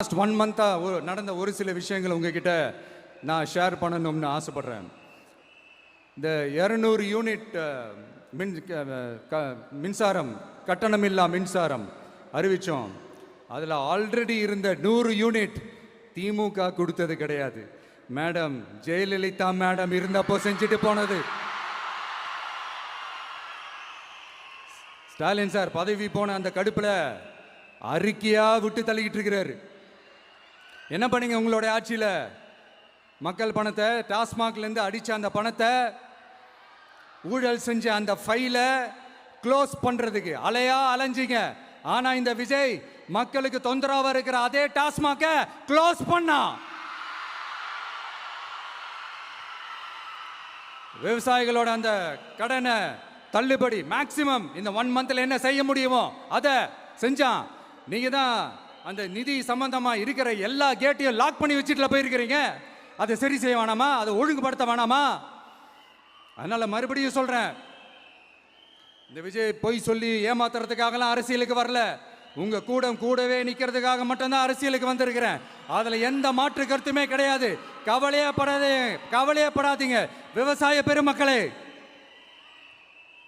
Last 1 மந்த்தாக நடந்த ஒரு சில விஷயங்கள் உங்ககிட்ட நான் ஷேர் பண்ணணும்னு ஆசைப்படுறேன். இந்த 200 யூனிட் மின்சாரம், கட்டணமில்லா மின்சாரம் அறிவித்தோம். அதில் ஆல்ரெடி இருந்த 100 யூனிட் திமுக கொடுத்தது கிடையாது. மேடம் ஜெயலலிதா மேடம் இருந்தப்போ செஞ்சுட்டு போனது. ஸ்டாலின் சார் பதவி போன அந்த கடுப்பில் அறிக்கையா விட்டு தள்ளிக்கிட்டு இருக்கிறாரு. என்ன பண்ணீங்க உங்களுடைய ஆட்சியில்? மக்கள் பணத்தை, டாஸ்மாக்லேருந்து அடித்த அந்த பணத்தை, ஊழல் செஞ்ச அந்த ஃபைலை க்ளோஸ் பண்ணுறதுக்கு அலையா அலைஞ்சிங்க. ஆனால் இந்த விஜய் மக்களுக்கு தொந்தரவாக இருக்கிற அதே டாஸ்மாக க்ளோஸ் பண்ணா. விவசாயிகளோட அந்த கடனை தள்ளுபடி மேக்சிமம் இந்த 1 மந்த்ல என்ன செய்ய முடியுமோ அதை செஞ்சான். நீங்க தான் அந்த நிதி சம்பந்தமா இருக்கிற எல்லா கேட்டையும் லாக் பண்ணி வச்சுட்டு போயிருக்கிறீங்க. அதை சரி செய்ய வேணாமா? அதை ஒழுங்குபடுத்த வேணாமா? அதனால மறுபடியும் சொல்றேன், இந்த விஜய் பொய் சொல்லி ஏமாத்துறதுக்காகலாம் அரசியலுக்கு வரல. உங்க கூடவே நிக்கிறதுக்காக மட்டும்தான் அரசியலுக்கு வந்திருக்கிறேன். அதுல எந்த மாற்று கருத்துமே கிடையாது. கவலையப்படாதீங்க விவசாய பெருமக்களே.